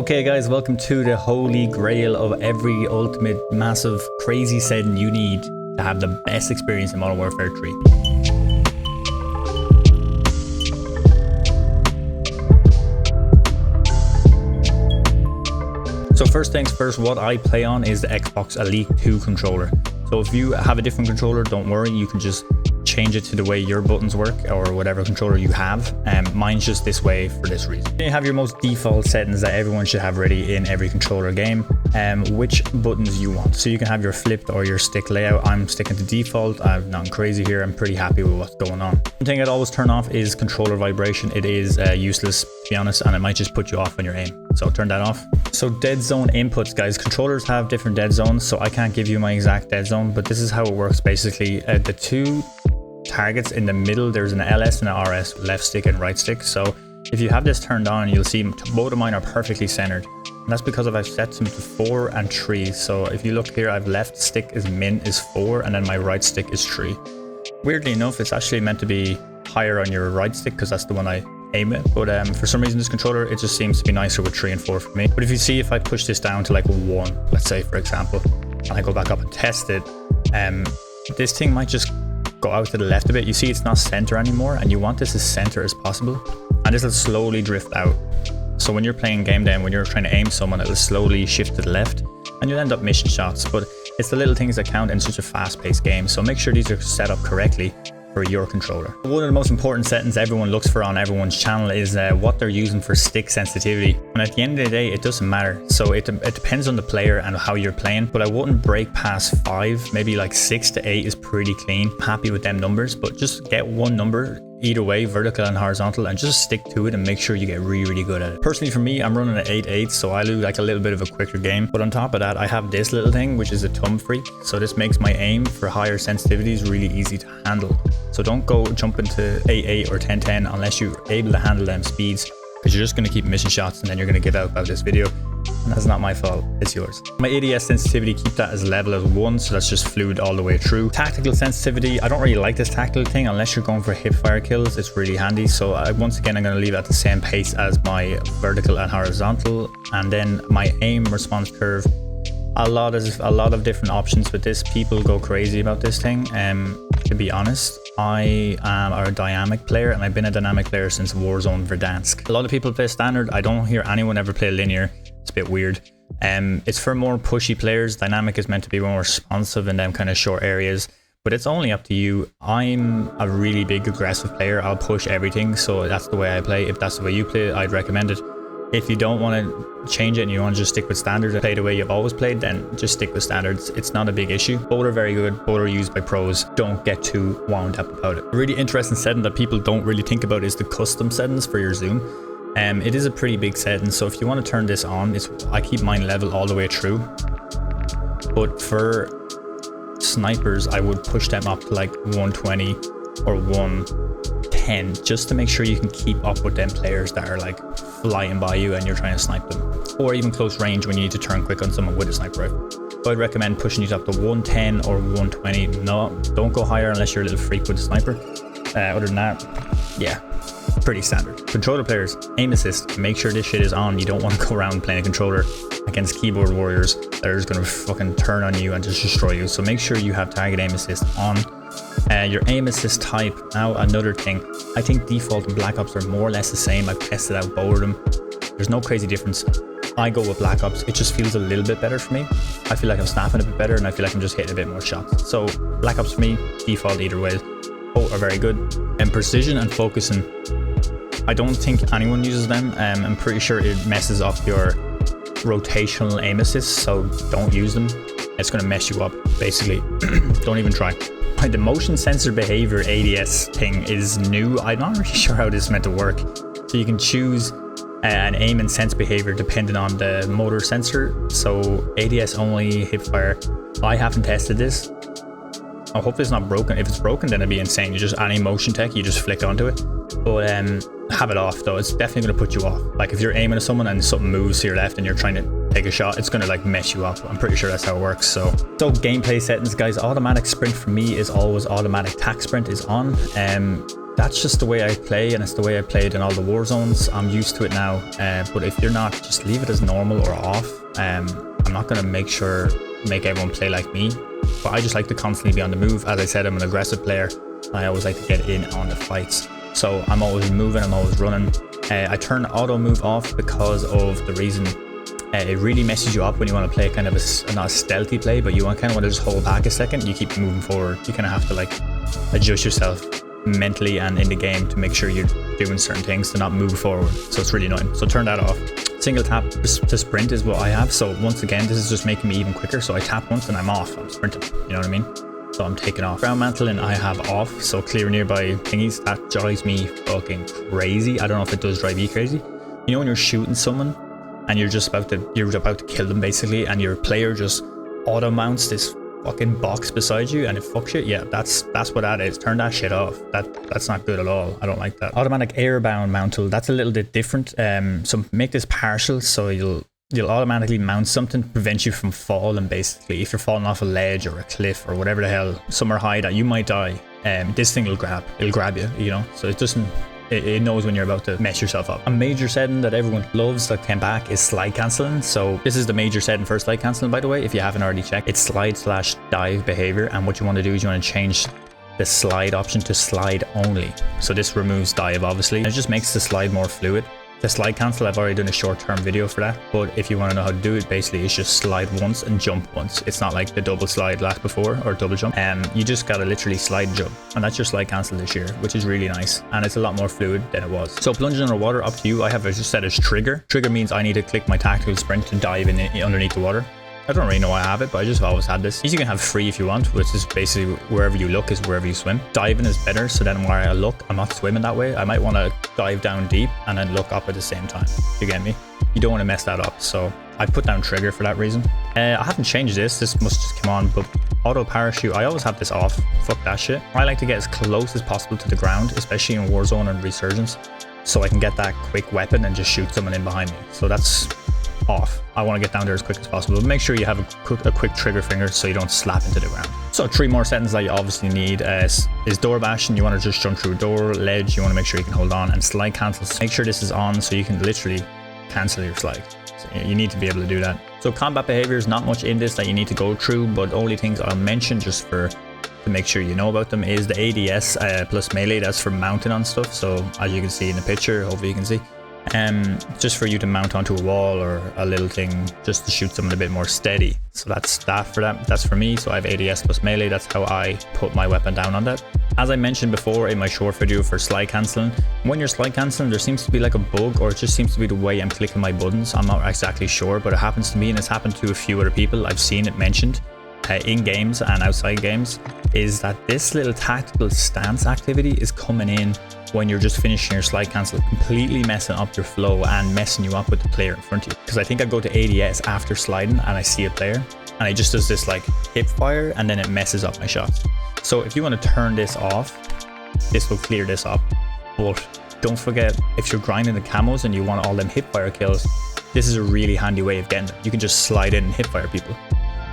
Okay guys, welcome to the holy grail of every ultimate massive crazy setting you need to have the best experience in Modern Warfare 3. So first things first, what I play on is the Xbox Elite 2 controller. So if you have a different controller, don't worry, you can just change it to the way your buttons work or whatever controller you have. Mine's just this way for this reason. You have your most default settings that everyone should have ready in every controller game, which buttons you want. So you can have your flipped or your stick layout. I'm sticking to default. I'm not crazy here. I'm pretty happy with what's going on. One thing I'd always turn off is controller vibration. It is useless, to be honest, and it might just put you off on your aim. So turn that off. So dead zone inputs, guys. Controllers have different dead zones, so I can't give you my exact dead zone, but this is how it works basically. The two targets in the middle, there's an LS and an RS, left stick and right stick. So if you have this turned on, you'll see both of mine are perfectly centered. And that's because I've set them to 4 and 3. So if you look here, I've left stick is min is 4 and then my right stick is 3. Weirdly enough, it's actually meant to be higher on your right stick because that's the one I aim at, but for some reason this controller, it just seems to be nicer with 3 and 4 for me. But if you see, if I push this down to like 1, let's say for example, and I go back up and test it, this thing might just go out to the left a bit. You see it's not center anymore, and you want this as center as possible, and this will slowly drift out. So when you're playing game day and when you're trying to aim someone, it'll slowly shift to the left and you'll end up missing shots. But it's the little things that count in such a fast-paced game, so make sure these are set up correctly for your controller. One of the most important settings everyone looks for on everyone's channel is what they're using for stick sensitivity, and at the end of the day it doesn't matter. So it depends on the player and how you're playing, but I wouldn't break past 5. Maybe like 6 to 8 is pretty clean. Happy with them numbers, but just get one number either way, vertical and horizontal, and just stick to it and make sure you get really good at it. Personally for me, I'm running at 8.8, so I do like a little bit of a quicker game. But on top of that, I have this little thing, which is a thumb freak. So this makes my aim for higher sensitivities really easy to handle. So don't go jump into 8.8 or 10.10 unless you're able to handle them speeds, because you're just going to keep missing shots and then you're going to give out about this video. And that's not my fault, it's yours. My ADS sensitivity, keep that as level as 1, so that's just fluid all the way through. Tactical sensitivity, I don't really like this tactical thing unless you're going for hip fire kills. It's really handy. So once again, I'm going to leave it at the same pace as my vertical and horizontal. And then my aim response curve, a lot of different options with this. People go crazy about this thing. To be honest, I am a dynamic player, and I've been a dynamic player since Warzone Verdansk. A lot of people play standard. I don't hear anyone ever play linear. It's a bit weird. It's for more pushy players. Dynamic is meant to be more responsive in them kind of short areas, but it's only up to you. I'm a really big aggressive player. I'll push everything, so that's the way I play. If that's the way you play, I'd recommend it. If you don't want to change it and you want to just stick with standard and play the way you've always played, then just stick with standards. It's not a big issue. Both are very good. Both are used by pros. Don't get too wound up about it. A really interesting setting that people don't really think about is the custom settings for your zoom. It is a pretty big setting, so if you want to turn this on, I keep mine level all the way through. But for snipers, I would push them up to like 120 or 110, just to make sure you can keep up with them players that are like flying by you and you're trying to snipe them, or even close range when you need to turn quick on someone with a sniper rifle. So I'd recommend pushing these up to 110 or 120. No, don't go higher unless you're a little freak with a sniper. Other than that, yeah, pretty standard. Controller players, aim assist, make sure this shit is on. You don't want to go around playing a controller against keyboard warriors that are just going to fucking turn on you and just destroy you. So make sure you have target aim assist on. Your aim assist type, now another thing, I think default and Black Ops are more or less the same. I've tested out both of them. There's no crazy difference. I go with Black Ops. It just feels a little bit better for me. I feel like I'm snapping a bit better, and I feel like I'm just hitting a bit more shots. So Black Ops for me, default either way. Both are very good. And precision and focusing, I don't think anyone uses them. I'm pretty sure it messes up your rotational aim assist, so don't use them. It's going to mess you up, basically. Don't even try. The motion sensor behavior ADS thing is new. I'm not really sure how this is meant to work. So you can choose an aim and sense behavior depending on the motor sensor. So ADS only, hip fire. I haven't tested this. I hope it's not broken. If it's broken, then it'd be insane. You just any motion tech, you just flick onto it. But have it off though. It's definitely going to put you off. Like if you're aiming at someone and something moves to your left and you're trying to take a shot, it's going to like mess you up. I'm pretty sure that's how it works. So gameplay settings, guys. Automatic sprint for me is always automatic. Tac sprint is on. that's just the way I play, and it's the way I played in all the war zones. I'm used to it now, but if you're not, just leave it as normal or off. I'm not going to make everyone play like me, but I just like to constantly be on the move. As I said, I'm an aggressive player. I always like to get in on the fights, so I'm always moving, I'm always running. I turn auto move off because of the reason it really messes you up when you want to play kind of not a stealthy play, but you kind of want to just hold back a second. You keep moving forward. You kind of have to like adjust yourself mentally and in the game to make sure you're doing certain things to not move forward. So it's really annoying. So turn that off. Single tap to sprint is what I have. So once again, this is just making me even quicker. So I tap once and I'm off. I'm sprinting. You know what I mean? So I'm taking off. Ground mantling I have off. So clear nearby thingies. That drives me fucking crazy. I don't know if it does drive you crazy. You know when you're shooting someone and you're about to kill them basically, and your player just auto mounts this fucking box beside you and it fucks you? Yeah, that's what that is. Turn that shit off. That's not good at all. I don't like that. Automatic airbound mountal, that's a little bit different. So make this partial, so you'll automatically mount something to prevent you from falling. Basically, if you're falling off a ledge or a cliff or whatever the hell, somewhere high that you might die, this thing will grab you, you know. So it doesn't, it knows when you're about to mess yourself up. A major setting that everyone loves that came back is slide cancelling. So this is the major setting for slide cancelling, by the way, if you haven't already checked. It's slide/dive behavior, and what you want to do is you want to change the slide option to slide only. So this removes dive, obviously, and it just makes the slide more fluid. The slide cancel, I've already done a short-term video for that, but if you want to know how to do it, basically it's just slide once and jump once. It's not like the double slide last before, or double jump. You just gotta literally slide and jump, and that's your slide cancel this year, which is really nice, and it's a lot more fluid than it was. So plunging underwater, up to you. I have it just set as trigger. Trigger means I need to click my tactical sprint to dive in underneath the water. I don't really know why I have it, but I just always had this. You can have free if you want, which is basically wherever you look is wherever you swim. Diving is better, so then where I look, I'm not swimming that way. I might want to dive down deep and then look up at the same time. You get me? You don't want to mess that up, so I put down trigger for that reason. I haven't changed this must just come on, but auto parachute, I always have this off. Fuck that shit. I like to get as close as possible to the ground, especially in Warzone and Resurgence, so I can get that quick weapon and just shoot someone in behind me. So that's off. I want to get down there as quick as possible, but make sure you have a quick trigger finger so you don't slap into the ground. So 3 more settings that you obviously need is door bashing. You want to just jump through a door. Ledge, you want to make sure you can hold on, and slide cancels. Make sure this is on so you can literally cancel your slide. So you need to be able to do that. So combat behaviors, not much in this that you need to go through, but only things I'll mention just to make sure you know about them is the ADS plus melee. That's for mounting on stuff. So as you can see in the picture, hopefully you can see, just for you to mount onto a wall or a little thing just to shoot someone a bit more steady. So that's that for that. That's for me. So I have ADS plus melee. That's how I put my weapon down on that. As I mentioned before in my short video for slide cancelling, when you're slide cancelling, there seems to be like a bug, or it just seems to be the way I'm clicking my buttons. I'm not exactly sure, but it happens to me, and it's happened to a few other people. I've seen it mentioned in games and outside games, is that this little tactical stance activity is coming in when you're just finishing your slide cancel, completely messing up your flow and messing you up with the player in front of you. Because I think I go to ADS after sliding and I see a player and it just does this like hip fire, and then it messes up my shots. So if you want to turn this off, this will clear this up. But don't forget, if you're grinding the camos and you want all them hip fire kills, this is a really handy way of getting them. You can just slide in and hip fire people.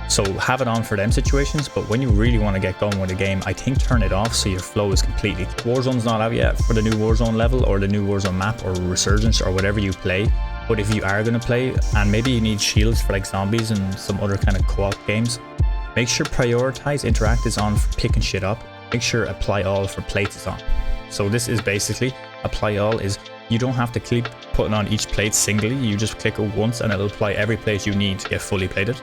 So have it on for them situations, but when you really want to get going with a game, I think turn it off so your flow is completely. Warzone's not out yet for the new Warzone level or the new Warzone map or Resurgence or whatever you play. But if you are going to play, and maybe you need shields for like zombies and some other kind of co-op games, make sure prioritize interact is on for picking shit up. Make sure apply all for plates is on. So this is basically apply all is you don't have to keep putting on each plate singly. You just click it once and it'll apply every plate you need to get fully plated.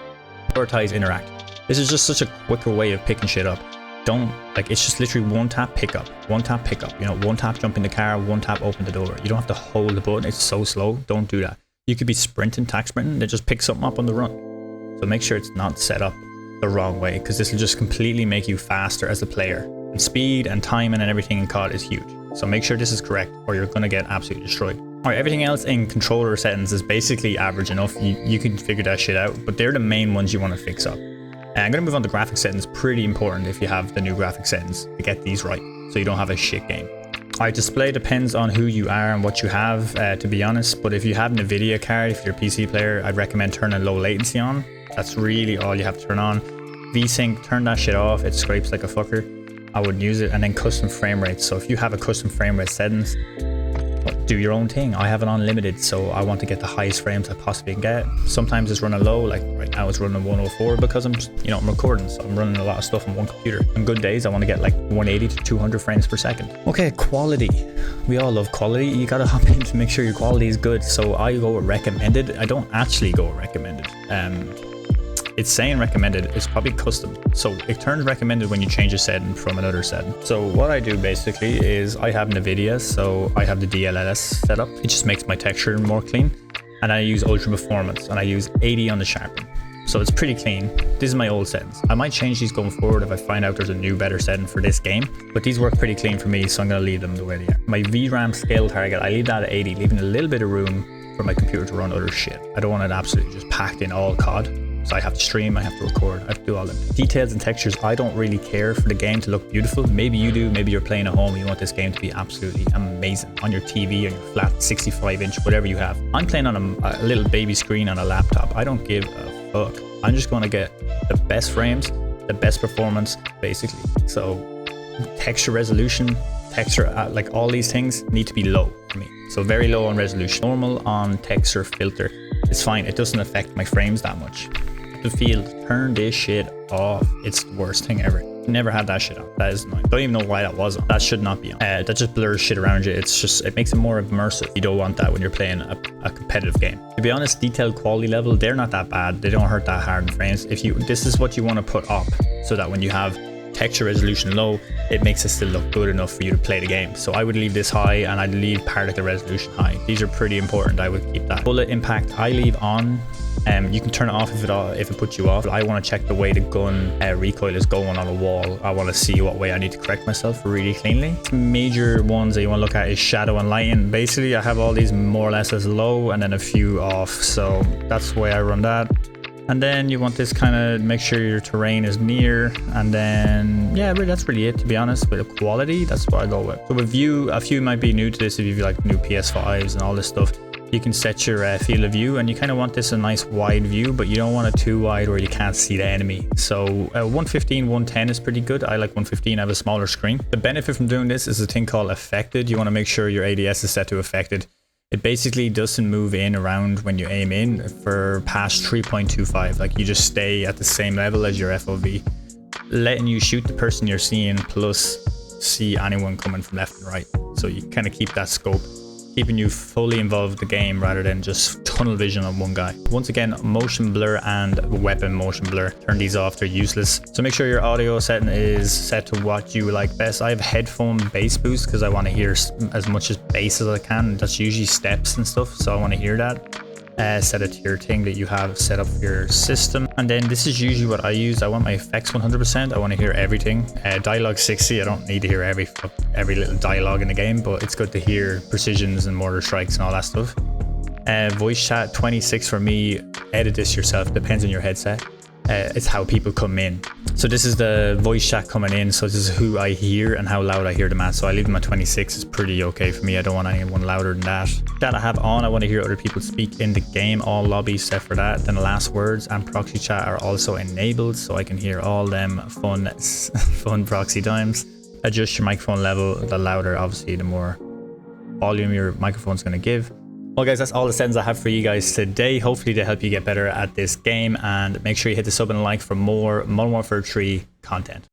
Prioritize interact. This is just such a quicker way of picking shit up. Don't like, it's just literally one tap pick up, one tap pick up, you know, one tap jump in the car, one tap open the door. You don't have to hold the button. It's so slow. Don't do that. You could be sprinting, tack sprinting, then just pick something up on the run. So make sure it's not set up the wrong way, because this will just completely make you faster as a player. And speed and timing and everything in COD is huge. So make sure this is correct or you're going to get absolutely destroyed. Alright, everything else in controller settings is basically average enough. You can figure that shit out, but they're the main ones you want to fix up. I'm going to move on to graphic settings. Pretty important if you have the new graphic settings to get these right, so you don't have a shit game. Alright, display depends on who you are and what you have, to be honest, but if you have an Nvidia card, if you're a PC player, I'd recommend turning low latency on. That's really all you have to turn on. VSync, turn that shit off. It scrapes like a fucker. I would use it. And then custom frame rates. So if you have a custom frame rate settings, do your own thing. I have it on limited, so I want to get the highest frames I possibly can get. Sometimes it's running low, like right now it's running 104 because I'm just, I'm recording, so I'm running a lot of stuff on one computer. On good days, I want to get like 180 to 200 frames per second. Okay, quality. We all love quality. You gotta hop in to make sure your quality is good. So I go with recommended. I don't actually go with recommended. It's saying recommended, it's probably custom. So it turns recommended when you change a setting from another setting. So what I do basically is I have NVIDIA, so I have the DLSS set up. It just makes my texture more clean. And I use ultra performance and I use 80 on the sharpen. So it's pretty clean. This is my old settings. I might change these going forward if I find out there's a new better setting for this game, but these work pretty clean for me, so I'm gonna leave them the way they are. My VRAM scale target, I leave that at 80, leaving a little bit of room for my computer to run other shit. I don't want it absolutely just packed in all COD. So I have to stream, I have to record, I have to do all them. Details and textures, I don't really care for the game to look beautiful. Maybe you do, maybe you're playing at home and you want this game to be absolutely amazing on your TV, on your flat 65 inch, whatever you have. I'm playing on a little baby screen on a laptop. I don't give a fuck. I'm just going to get the best frames, the best performance, basically. So texture resolution, texture, like all these things need to be low for me. So very low on resolution. Normal on texture filter. It's fine. It doesn't affect my frames that much. The field, turn this shit off. It's the worst thing ever. Never had that shit on. That is annoying. Don't even know why that was on. That should not be on. That just blurs shit around you. It makes it more immersive. You don't want that when you're playing a competitive game. To be honest, detailed quality level, they're not that bad. They don't hurt that hard in frames. This is what you want to put up so that when you have texture resolution low, it makes it still look good enough for you to play the game. So I would leave this high and I'd leave particle resolution high. These are pretty important. I would keep that. Bullet impact, I leave on. You can turn it off if it puts you off. I want to check the way the gun recoil is going on a wall. I want to see what way I need to correct myself really cleanly. Major ones that you want to look at is shadow and lighting. Basically, I have all these more or less as low and then a few off. So that's the way I run that. And then you want this kind of, make sure your terrain is near. And then, yeah, really, that's really it, to be honest. With the quality, that's what I go with. So with view, a few might be new to this if you like new PS5s and all this stuff. You can set your field of view, and you kind of want this a nice wide view, but you don't want it too wide where you can't see the enemy. So 115, 110 is pretty good. I like 115, I have a smaller screen. The benefit from doing this is a thing called affected. You want to make sure your ADS is set to affected. It basically doesn't move in around when you aim in for past 3.25. Like you just stay at the same level as your FOV, letting you shoot the person you're seeing plus see anyone coming from left and right. So you kind of keep that scope, keeping you fully involved in the game rather than just tunnel vision on one guy. Once again, motion blur and weapon motion blur. Turn these off, they're useless. So make sure your audio setting is set to what you like best. I have headphone bass boost because I want to hear as much as bass as I can. That's usually steps and stuff, so I want to hear that. Set it to your thing that you have set up for your system. And then this is usually what I use. I want my effects 100%. I want to hear everything. Dialogue 60. I don't need to hear every little dialogue in the game, but it's good to hear precisions and mortar strikes and all that stuff. Voice chat 26 for me. Edit this yourself. Depends on your headset. It's how people come in. So this is the voice chat coming in. So this is who I hear and how loud I hear them at. So I leave them at 26. It's pretty okay for me. I don't want anyone louder than that. Chat I have on, I want to hear other people speak in the game. All lobbies set for that. Then the last words and proxy chat are also enabled, so I can hear all them fun proxy times. Adjust your microphone level. The louder, obviously, the more volume your microphone's going to give. Well guys, that's all the settings I have for you guys today. Hopefully they help you get better at this game, and make sure you hit the sub and like for more Modern Warfare 3 content.